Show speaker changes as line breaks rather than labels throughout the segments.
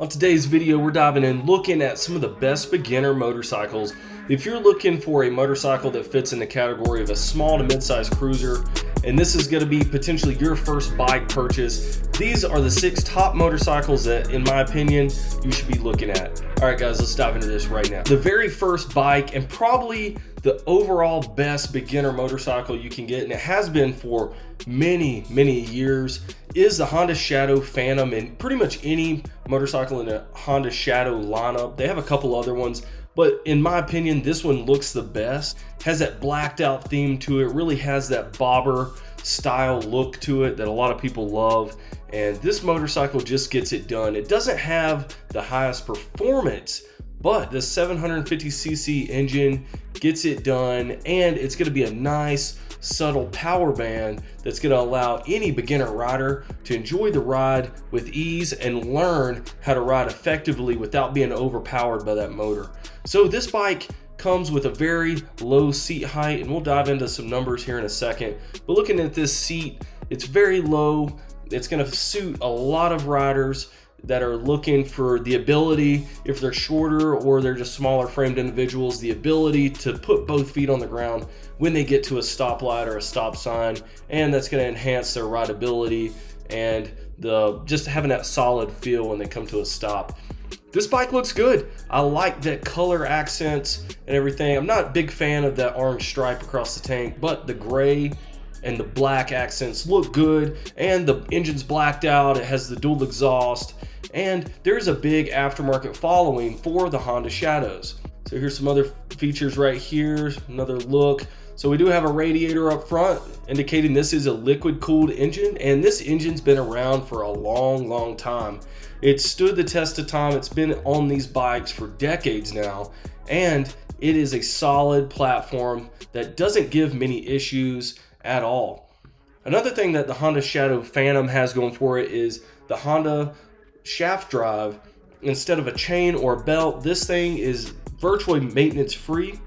On today's video, we're diving in looking at some of the best beginner motorcycles. If you're looking for a motorcycle that fits in the category of a small to mid-sized cruiser, and this is going to be potentially your first bike purchase, these are the 6 top motorcycles that, in my opinion, you should be looking at. All right, guys, let's dive into this right now. The very first bike, and probably the overall best beginner motorcycle you can get, and it has been for many years, is the Honda Shadow Phantom. And pretty much any motorcycle in the Honda Shadow lineup, they have a couple other ones, but in my opinion, this one looks the best. Has that blacked out theme to it, really has that bobber style look to it that a lot of people love, and this motorcycle just gets it done. It doesn't have the highest performance, but the 750cc engine gets it done, and it's going to be a nice subtle power band that's going to allow any beginner rider to enjoy the ride with ease and learn how to ride effectively without being overpowered by that motor. So this bike comes with a very low seat height, and we'll dive into some numbers here in a second. But looking at this seat, it's very low. It's going to suit a lot of riders that are looking for the ability, if they're shorter or they're just smaller framed individuals, the ability to put both feet on the ground when they get to a stoplight or a stop sign, and that's going to enhance their rideability and just having that solid feel when they come to a stop. This bike looks good. I like that color accents and everything. I'm not a big fan of that orange stripe across the tank, but the gray and the black accents look good, and the engine's blacked out. It has the dual exhaust, and there's a big aftermarket following for the Honda Shadows. So here's some other features right here, another look. So we do have a radiator up front indicating this is a liquid cooled engine, and this engine's been around for a long time. It stood the test of time. It's been on these bikes for decades now, and it is a solid platform that doesn't give many issues at all. Another thing that the Honda Shadow Phantom has going for it is the Honda shaft drive. Instead of a chain or a belt, this thing is virtually maintenance free,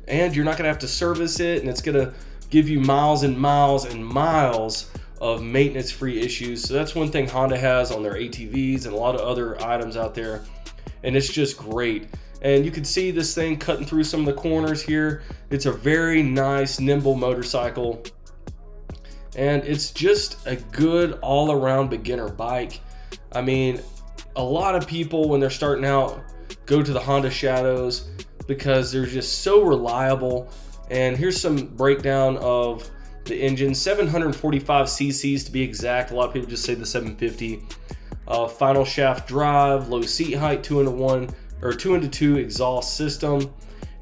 and you're not going to have to service it, and it's going to give you miles and miles and miles of maintenance free issues. So that's one thing Honda has on their ATVs and a lot of other items out there, and it's just great. And you can see this thing cutting through some of the corners here. It's a very nice, nimble motorcycle, and it's just a good all-around beginner bike. I mean, a lot of people, when they're starting out, go to the Honda Shadows because they're just so reliable. And here's some breakdown of the engine. 745 cc's to be exact. A lot of people just say the 750. Final shaft drive, low seat height, 2-in-1 or 2-in-2 exhaust system,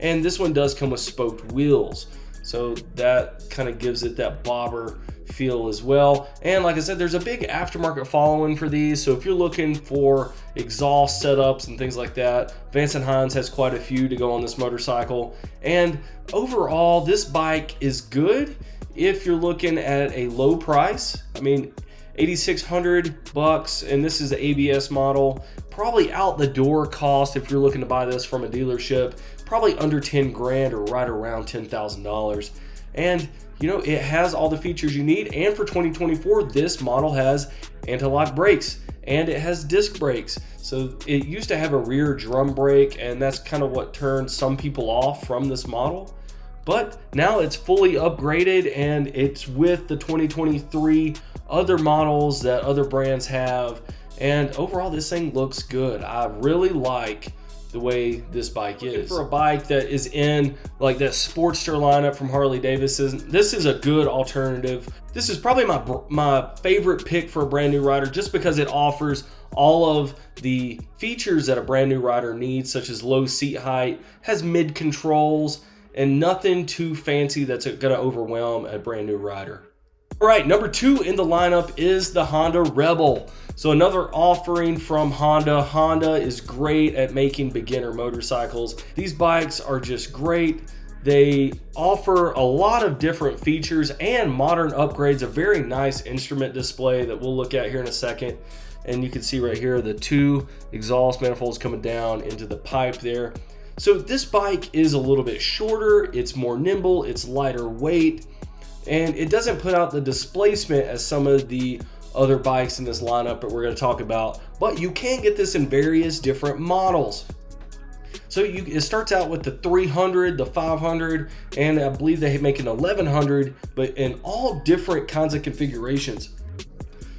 and this one does come with spoked wheels, so that kind of gives it that bobber feel as well. And like I said, there's a big aftermarket following for these, so if you're looking for exhaust setups and things like that, Vance & Hines has quite a few to go on this motorcycle. And overall, this bike is good if you're looking at a low price. I mean, $8,600, and this is the ABS model. Probably out the door cost, if you're looking to buy this from a dealership, probably under 10 grand or right around $10,000. And you know, it has all the features you need. And for 2024, this model has anti-lock brakes and it has disc brakes. So it used to have a rear drum brake, and that's kind of what turned some people off from this model. But now it's fully upgraded, and it's with the 2023 other models that other brands have. And overall, this thing looks good. I really like the way this bike is. For a bike that is in like that Sportster lineup from Harley-Davidson, this is a good alternative. This is probably my favorite pick for a brand new rider, just because it offers all of the features that a brand new rider needs, such as low seat height, has mid controls, and nothing too fancy that's going to overwhelm a brand new rider. All right, number 2 in the lineup is the Honda Rebel. So another offering from Honda. Honda is great at making beginner motorcycles. These bikes are just great. They offer a lot of different features and modern upgrades, a very nice instrument display that we'll look at here in a second. And you can see right here the 2 exhaust manifolds coming down into the pipe there. So this bike is a little bit shorter, it's more nimble, it's lighter weight, and it doesn't put out the displacement as some of the other bikes in this lineup that we're going to talk about, but you can get this in various different models. So it starts out with the 300, the 500, and I believe they make an 1100, but in all different kinds of configurations.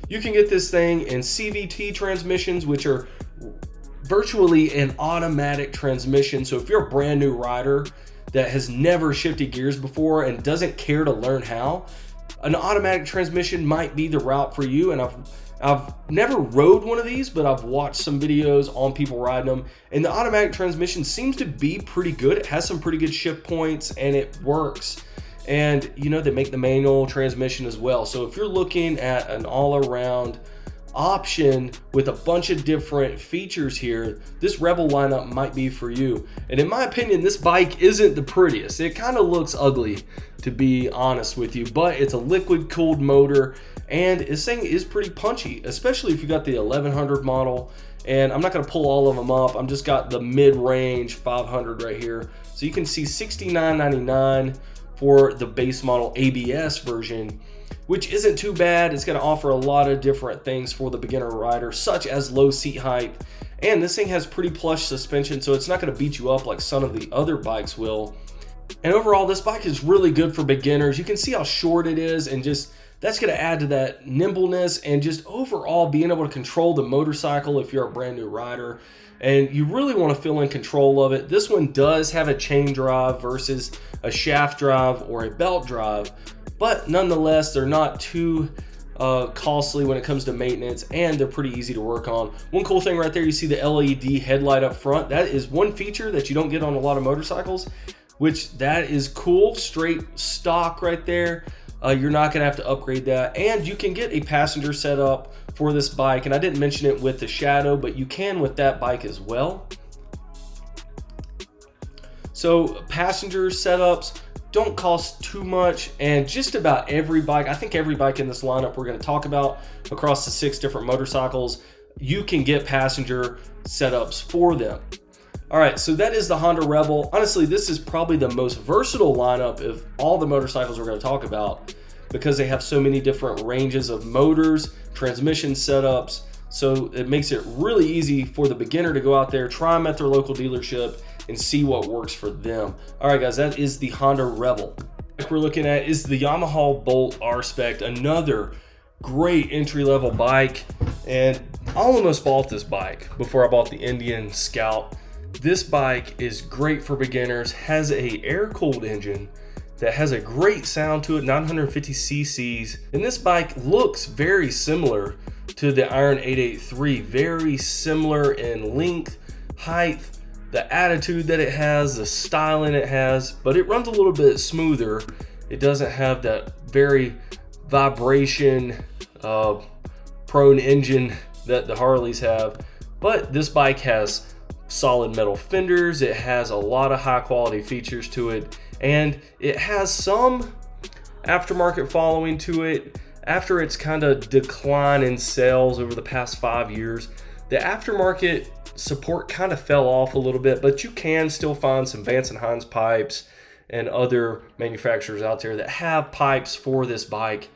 You can get this thing in CVT transmissions, which are virtually an automatic transmission. So if you're a brand new rider that has never shifted gears before and doesn't care to learn how, an automatic transmission might be the route for you. And I've never rode one of these, but I've watched some videos on people riding them, and the automatic transmission seems to be pretty good. It has some pretty good shift points and it works. And you know, they make the manual transmission as well. So if you're looking at an all-around option with a bunch of different features here, this Rebel lineup might be for you. And in my opinion, this bike isn't the prettiest. It kind of looks ugly, to be honest with you, but it's a liquid cooled motor, and this thing is pretty punchy, especially if you got the 1100 model. And I'm not going to pull all of them up. I'm just got the mid-range 500 right here. So you can see $69.99 for the base model ABS version, which isn't too bad. It's going to offer a lot of different things for the beginner rider, such as low seat height. And this thing has pretty plush suspension, so it's not going to beat you up like some of the other bikes will. And overall, this bike is really good for beginners. You can see how short it is, and just that's going to add to that nimbleness and just overall being able to control the motorcycle if you're a brand new rider and you really want to feel in control of it. This one does have a chain drive versus a shaft drive or a belt drive, but nonetheless, they're not too costly when it comes to maintenance, and they're pretty easy to work on. One cool thing right there, you see the LED headlight up front. That is one feature that you don't get on a lot of motorcycles, which that is cool. Straight stock right there. You're not going to have to upgrade that. And you can get a passenger setup for this bike, and I didn't mention it with the Shadow, but you can with that bike as well. So passenger setups don't cost too much, and just about every bike, I think every bike in this lineup we're going to talk about across the 6 different motorcycles, you can get passenger setups for them. All right, so that is the Honda Rebel. Honestly, this is probably the most versatile lineup of all the motorcycles we're going to talk about, because they have so many different ranges of motors, transmission setups. So it makes it really easy for the beginner to go out there, try them at their local dealership, and see what works for them. All right, guys, that is the Honda Rebel. What we're looking at is the Yamaha Bolt R-Spec, another great entry-level bike. And I almost bought this bike before I bought the Indian Scout. This bike is great for beginners, has a air-cooled engine that has a great sound to it, 950 cc's. And this bike looks very similar to the Iron 883, very similar in length, height, the attitude that it has, the styling it has, but it runs a little bit smoother. It doesn't have that very vibration prone engine that the Harleys have, but this bike has solid metal fenders. It has a lot of high quality features to it, and it has some aftermarket following to it. After its kind of decline in sales over the past 5 years, the aftermarket support kind of fell off a little bit, but you can still find some Vance & Hines pipes and other manufacturers out there that have pipes for this bike,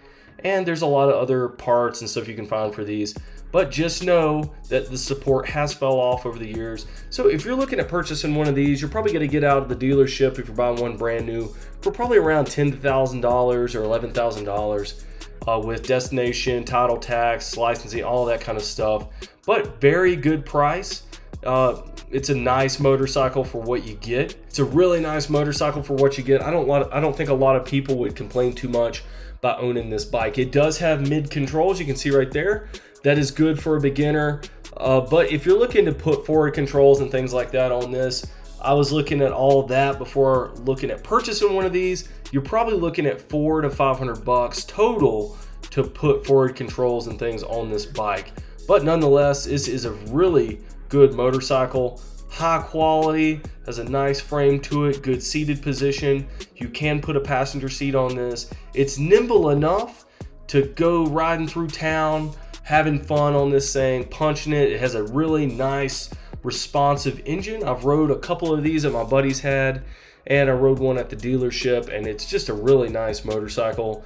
and there's a lot of other parts and stuff you can find for these. But just know that the support has fell off over the years. So if you're looking at purchasing one of these, you're probably going to get out of the dealership, if you're buying one brand new, for probably around $10,000 or $11,000 with destination, title, tax, licensing, all that kind of stuff. But very good price. It's a nice motorcycle for what you get. It's a really nice motorcycle for what you get. I don't think a lot of people would complain too much about owning this bike. It does have mid controls, you can see right there. That is good for a beginner, but if you're looking to put forward controls and things like that on this, I was looking at all that before looking at purchasing one of these. You're probably looking at $400 to $500 total to put forward controls and things on this bike. But nonetheless, this is a really good motorcycle, high quality, has a nice frame to it, good seated position. You can put a passenger seat on this. It's nimble enough to go riding through town, having fun on this thing, punching it. It has a really nice responsive engine. I've rode a couple of these that my buddies had, and I rode one at the dealership, and it's just a really nice motorcycle.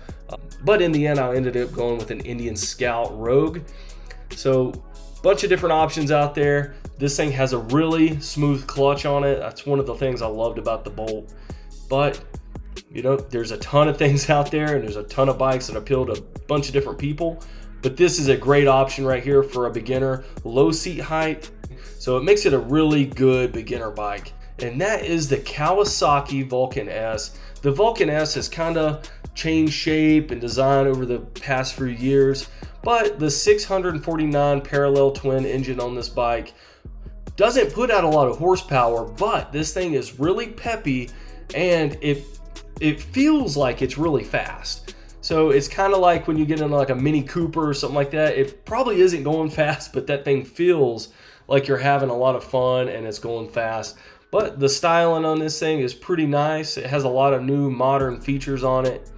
but in the end I ended up going with an Indian Scout Rogue. So bunch of different options out there. This thing has a really smooth clutch on it. That's one of the things I loved about the Bolt. But you know, there's a ton of things out there, and there's a ton of bikes that appeal to a bunch of different people. But this is a great option right here for a beginner, low seat height. So it makes it a really good beginner bike. And that is the Kawasaki Vulcan S. The Vulcan S has kind of changed shape and design over the past few years, but the 649 parallel twin engine on this bike doesn't put out a lot of horsepower, but this thing is really peppy, and it feels like it's really fast. So it's kind of like when you get in like a Mini Cooper or something like that. It probably isn't going fast, but that thing feels like you're having a lot of fun and it's going fast. But the styling on this thing is pretty nice. It has a lot of new modern features on it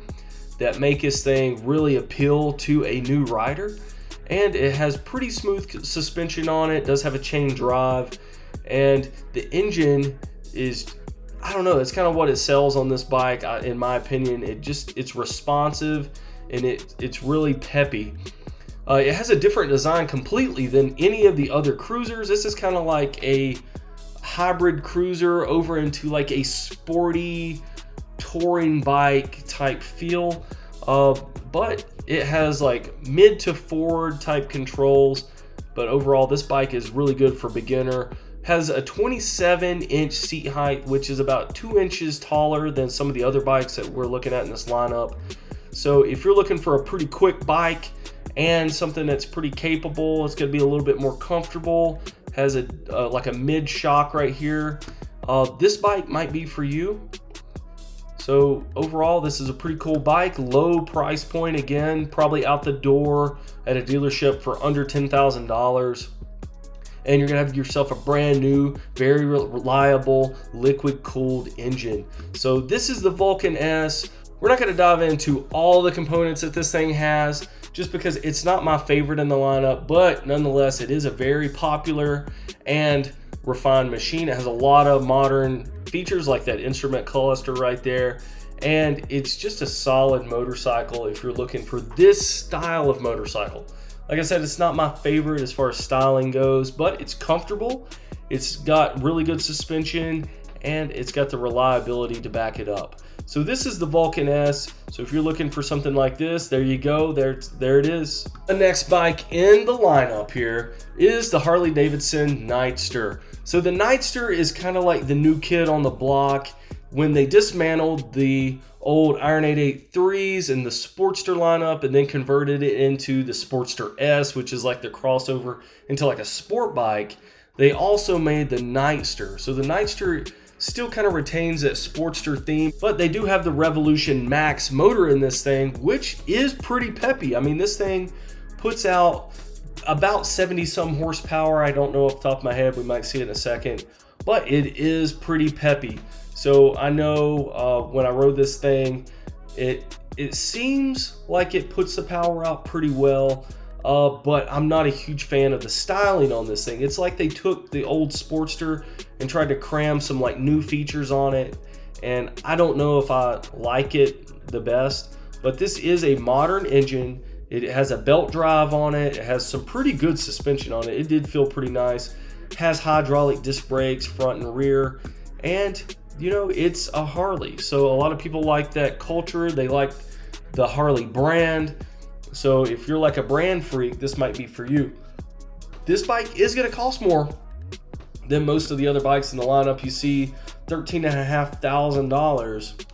that make this thing really appeal to a new rider. And it has pretty smooth suspension on it. It does have a chain drive, and the engine is, I don't know, it's kind of what it sells on this bike. In my opinion, it's responsive, and it's really peppy. It has a different design completely than any of the other cruisers. This is kind of like a hybrid cruiser over into like a sporty touring bike type feel. But it has like mid to forward type controls. But overall, this bike is really good for beginner. Has a 27-inch seat height, which is about 2 inches taller than some of the other bikes that we're looking at in this lineup. So if you're looking for a pretty quick bike and something that's pretty capable, it's going to be a little bit more comfortable. Has a like a mid shock right here. This bike might be for you. So overall, this is a pretty cool bike. Low price point, again, probably out the door at a dealership for under $10,000. And you're gonna have yourself a brand new, very reliable, liquid cooled engine. So this is the Vulcan S. We're not gonna dive into all the components that this thing has, just because it's not my favorite in the lineup, but nonetheless, it is a very popular and refined machine. It has a lot of modern features like that instrument cluster right there. And it's just a solid motorcycle if you're looking for this style of motorcycle. Like I said, it's not my favorite as far as styling goes, but it's comfortable. It's got really good suspension, and it's got the reliability to back it up. So this is the Vulcan S. So if you're looking for something like this, there you go. There it is. The next bike in the lineup here is the Harley-Davidson Nightster. So the Nightster is kind of like the new kid on the block. When they dismantled the old Iron 883s and the Sportster lineup and then converted it into the Sportster S, which is like the crossover into like a sport bike, they also made the Nightster. So the Nightster still kind of retains that Sportster theme, but they do have the Revolution Max motor in this thing, which is pretty peppy. I mean, this thing puts out about 70 some horsepower. I don't know off the top of my head, we might see it in a second, but it is pretty peppy. So I know when I rode this thing, it seems like it puts the power out pretty well, but I'm not a huge fan of the styling on this thing. It's like they took the old Sportster and tried to cram some like new features on it, and I don't know if I like it the best. But this is a modern engine. It has a belt drive on it. It has some pretty good suspension on it. It did feel pretty nice. It has hydraulic disc brakes front and rear, and you know, it's a Harley. So a lot of people like that culture. They like the Harley brand. So if you're like a brand freak, this might be for you. This bike is going to cost more than most of the other bikes in the lineup. You see $13,500.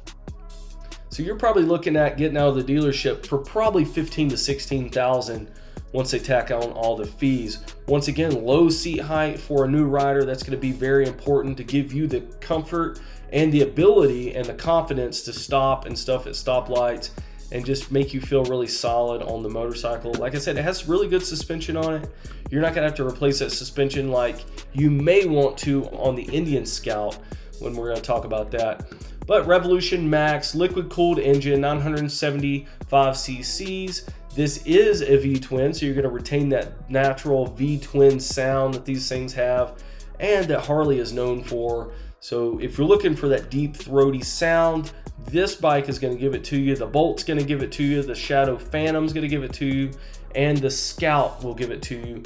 So you're probably looking at getting out of the dealership for probably $15,000 to $16,000 once they tack on all the fees. Once again, low seat height for a new rider. That's going to be very important to give you the comfort and the ability and the confidence to stop and stuff at stoplights and just make you feel really solid on the motorcycle. Like I said, it has really good suspension on it. You're not going to have to replace that suspension like you may want to on the Indian Scout when we're going to talk about that. But Revolution Max, liquid cooled engine, 975 cc's. This is a V-twin, so you're going to retain that natural V-twin sound that these things have. and that Harley is known for. So if you're looking for that deep throaty sound, this bike is going to give it to you. The Bolt's going to give it to you. The Shadow Phantom's going to give it to you, and the Scout will give it to you.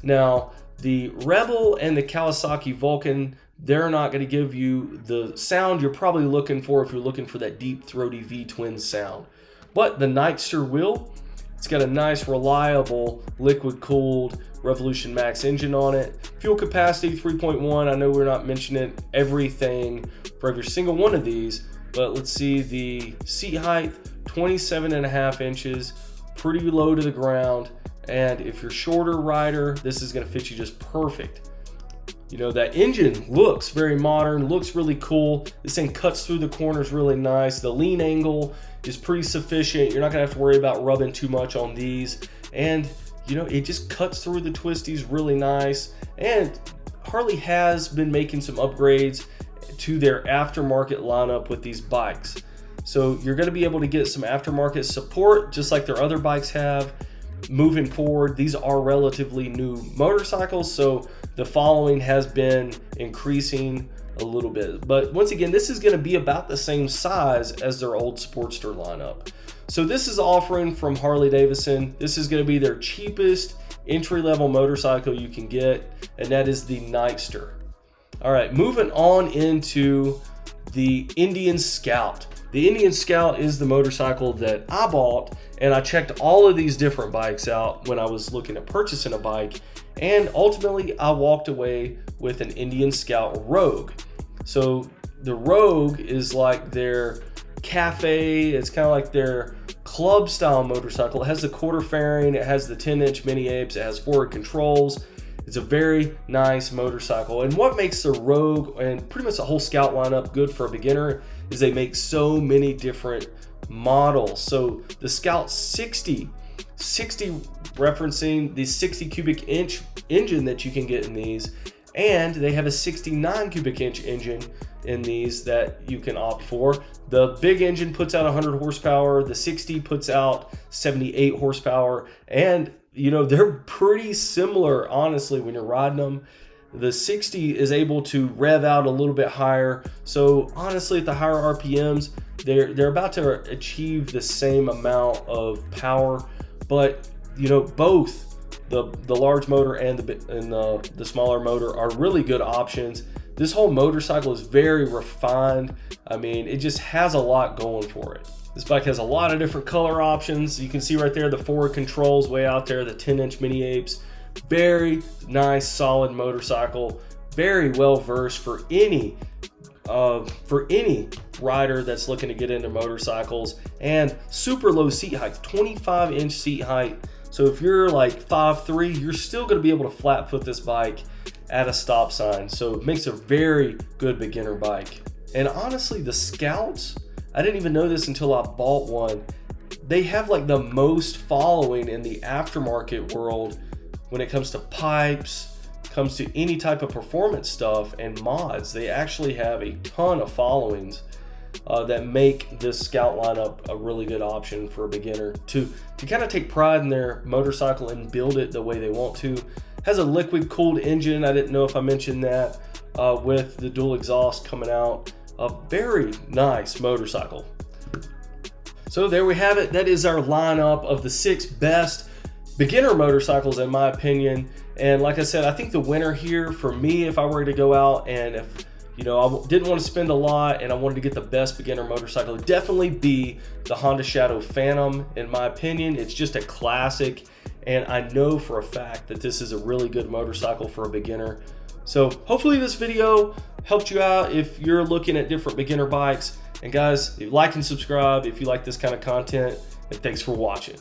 Now, the Rebel and the Kawasaki Vulcan, they're not going to give you the sound you're probably looking for if you're looking for that deep throaty V-twin sound. But the Nightster will. It's got a nice, reliable, liquid-cooled Revolution Max engine on it. Fuel capacity 3.1. I know we're not mentioning everything for every single one of these, but let's see, the seat height, 27.5 inches, pretty low to the ground. And if you're a shorter rider, this is going to fit you just perfect. You know, that engine looks very modern, looks really cool. This thing cuts through the corners really nice. The lean angle is pretty sufficient. You're not gonna have to worry about rubbing too much on these. And you know, it just cuts through the twisties really nice. And Harley has been making some upgrades to their aftermarket lineup with these bikes. So you're gonna be able to get some aftermarket support just like their other bikes have. Moving forward, these are relatively new motorcycles, so the following has been increasing a little bit. But once again, this is going to be about the same size as their old Sportster lineup. So this is offering from Harley-Davidson. This is going to be their cheapest entry-level motorcycle you can get, and that is the Nightster. All right, moving on into the Indian Scout. The Indian Scout is the motorcycle that I bought, and I checked all of these different bikes out when I was looking at purchasing a bike, and ultimately I walked away with an Indian Scout Rogue. So the Rogue is like their cafe, it's kind of like their club style motorcycle. It has the quarter fairing, it has the 10-inch mini apes, it has forward controls. It's a very nice motorcycle. And what makes the Rogue and pretty much the whole Scout lineup good for a beginner is they make so many different models. So the Scout 60 referencing the 60 cubic inch engine that you can get in these, and they have a 69 cubic inch engine in these that you can opt for. The big engine puts out 100 horsepower, the 60 puts out 78 horsepower, and you know, they're pretty similar, honestly, when you're riding them. The 60 is able to rev out a little bit higher. So honestly, at the higher RPMs, they're about to achieve the same amount of power. But you know, both the large motor and the smaller motor are really good options. This whole motorcycle is very refined. I mean, it just has a lot going for it. This bike has a lot of different color options. You can see right there the forward controls way out there, the 10-inch mini apes. Very nice, solid motorcycle. Very well versed for any rider that's looking to get into motorcycles. And super low seat height, 25-inch seat height. So if you're like 5'3", you're still going to be able to flat foot this bike at a stop sign. So it makes a very good beginner bike. And honestly, the Scouts, I didn't even know this until I bought one. They have like the most following in the aftermarket world when it comes to pipes, comes to any type of performance stuff and mods. They actually have a ton of followings that make this Scout lineup a really good option for a beginner to kind of take pride in their motorcycle and build it the way they want to. Has a liquid cooled engine. I didn't know if I mentioned that with the dual exhaust coming out. A very nice motorcycle. So there we have it. That is our lineup of the 6 best beginner motorcycles in my opinion. And like I said, I think the winner here for me, if I were to go out and if you know I didn't want to spend a lot and I wanted to get the best beginner motorcycle, it'd definitely be the Honda Shadow Phantom. In my opinion, it's just a classic, and I know for a fact that this is a really good motorcycle for a beginner. So hopefully this video helped you out if you're looking at different beginner bikes. And guys, like and subscribe if you like this kind of content, and thanks for watching.